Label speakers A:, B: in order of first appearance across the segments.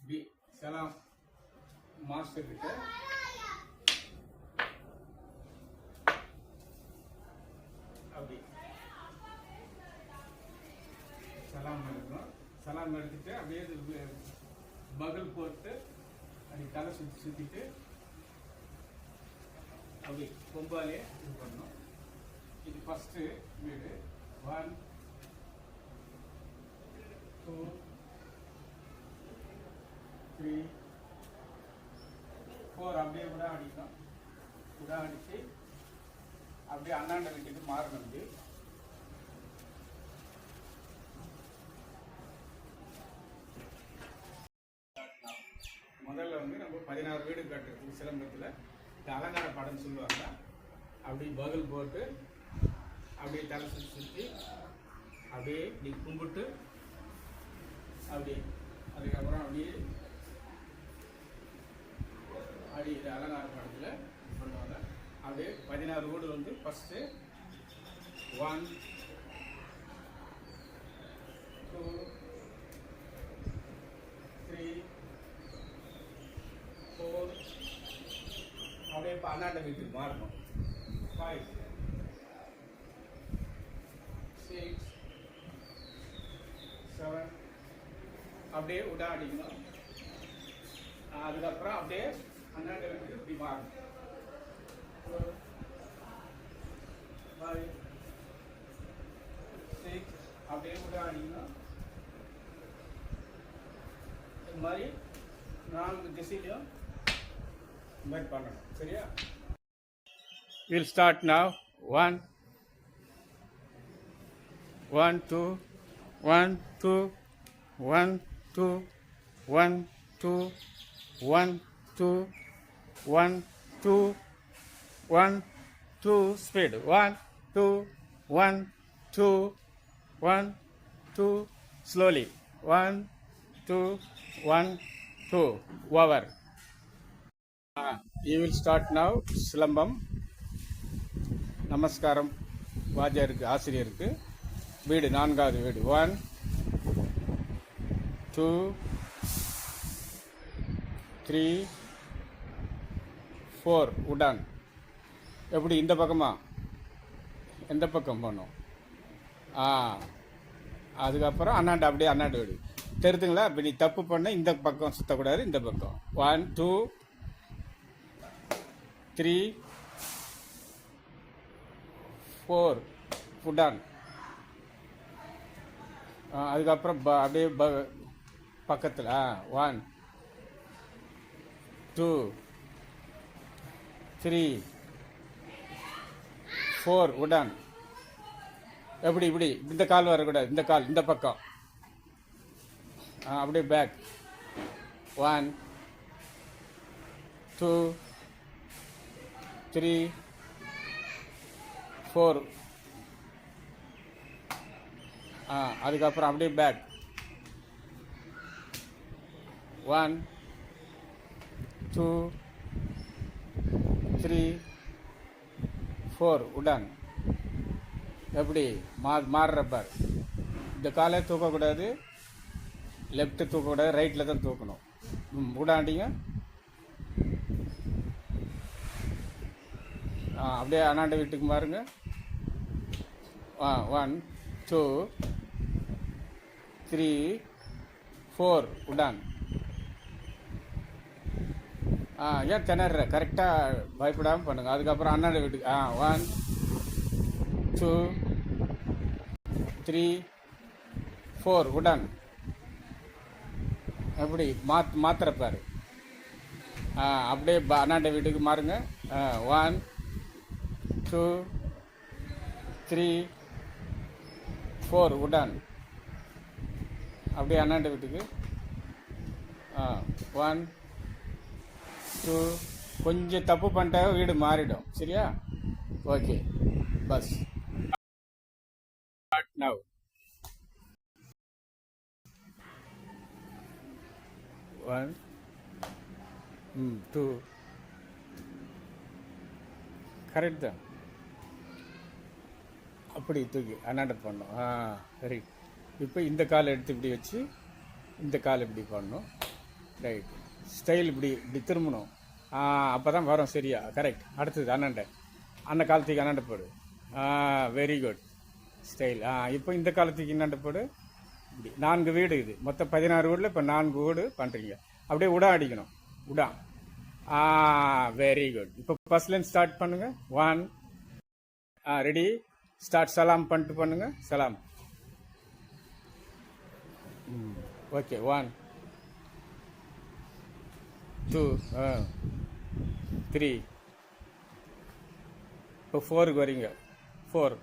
A: இப்படி சலாம் மாஸ்டர் கிட்ட அப்படி சலாம் எடுக்கணும். சலாம் எடுத்துட்டு அப்படியே பகல் போட்டு அப்படி தலை சுற்றிட்டு அப்படி கொம்பாலே இது பண்ணணும். இது ஃபஸ்ட்டு வீடு. 1 2 3 4 அப்படியே கூட அடிக்கணும். கூட அடித்து அப்படியே அண்ணாண்ட வீட்டுக்கு மாறணும். இது முதல்ல வந்து நம்ம 16 வீடு கட்டுறது சிலம்பத்தில் இந்த அலங்கார படம் சொல்லுவாங்க. அப்படி பகல் போட்டு அப்படியே தலை சுற்றி அப்படியே நீ கும்பிட்டு அப்படியே அதுக்கப்புறம் அப்படியே இது அலங்கார படத்தில் பண்ணுவாங்க. அப்படியே 16 வீடு வந்து ஃபஸ்ட்டு 1 2 3 4 அப்படியே இப்போ அண்ணாண்ட வீட்டுக்கு மாறணும். 5 6 7 அப்படியே உடா அடிக்கணும். அதுக்கப்புறம் அப்படியே அண்ணாண்ட வீட்டுக்கு இப்படி மாறணும். 4 5 6 அப்படியே உடா அடிக்கணும். இது மாதிரி 4 திசையிலையும் இந்த மாதிரி பண்ணணும். சரியா? We'll start now. 1 1 2 1 2 1 2 1 2 1 2 1 2 1 2 speed. 1 2 1 2 1 2 slowly. 1 2 1 2 over. You will start now. Silambam. நமஸ்காரம் வாத்தியாருக்கு, ஆசிரியருக்கு. வீடு 4வது வீடு. 1 2 3 4 உடான். எப்படி இந்த பக்கமா எந்த பக்கம் போகணும்? அதுக்கப்புறம் அண்ணாண்டு அப்படியே அண்ணாண்டு வீடு. தெரியுதுங்களா? இப்போ நீ தப்பு பண்ண இந்த பக்கம் சுற்றக்கூடாது, இந்த பக்கம். 1 2 3 4 உடான். அதுக்கப்புறம் அப்படியே பக்கத்தில் 1 2 3 4 உடான். எப்படி இப்படி இந்த கால் வரக்கூடாது, இந்த கால் இந்த பக்கம். அப்படியே பேக். 1 2 3 4 அதுக்கப்புறம் அப்படியே பேக். 1 2 3 4 உடான். எப்படி மாறுறப்பார். இந்த காலை தூக்கக்கூடாது, லெஃப்ட்டு தூக்கக்கூடாது, ரைட்டில் தான் தூக்கணும். உடாண்டிங்க. அப்படியே அண்ணாண்ட வீட்டுக்கு பாருங்க. 1 2 3 4 உடான். ஏன் திணற? கரெக்டாக பயப்படாமல் பண்ணுங்க. அதுக்கப்புறம் அண்ணாண்ட வீட்டுக்கு 1 2 3 4 உடான். எப்படி மாத்திரப்பாரு. அப்படியே அண்ணாண்ட வீட்டுக்கு மாறுங்க. 1 2 3 4 உடான். அப்படியே அண்ணாண்ட வீட்டுக்கு 1 2 கொஞ்சம் தப்பு பண்ணிட்டா வீடு மாறிடும். சரியா? Okay, bus now. 1 2 கரெக்ட் தான். அப்படி தூக்கி அண்ணாண்ட பண்ணணும். சரி. இப்போ இந்த காலை எடுத்து இப்படி வச்சு இந்த கால் இப்படி பண்ணணும். ரைட். ஸ்டைல் இப்படி இப்படி திரும்பணும். அப்போ தான் வரும் சரியா. கரெக்ட். அடுத்தது அண்ணன்ட. அந்த காலத்துக்கு அண்ணாண்ட போடு. Very good. ஸ்டைல். இப்போ இந்த காலத்துக்கு இன்னாண்ட போடு. இப்படி 4 வீடு இது. மொத்தம் 16 வீடில் இப்போ 4 வீடு பண்ணுறீங்க. அப்படியே உடா அடிக்கணும். உடா. Very good. இப்போ ஃபர்ஸ்ட்லேருந்து ஸ்டார்ட் பண்ணுங்க. 1. ரெடி. ஸ்டார்ட். சலாம் பண்ணிட்டு பண்ணுங்க. சலாம். ஓகே. 1 2 3. இப்போ 4க்கு வரீங்க. 4.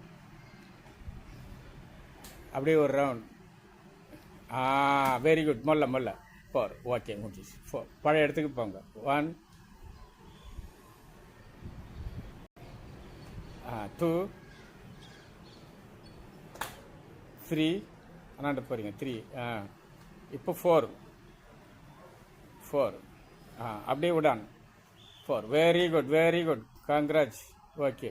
A: அப்படியே ஒரு ரவுண்ட். Very good. மொல்ல 4. ஓகே முடிஞ்சிச்சு. 4. பழைய இடத்துக்கு போங்க. 1 2 3. அண்ணாண்ட போகிறீங்க. 3. இப்போ 4. அப்படியே விடான். 4. Very good. Very good. Congrats. Okay.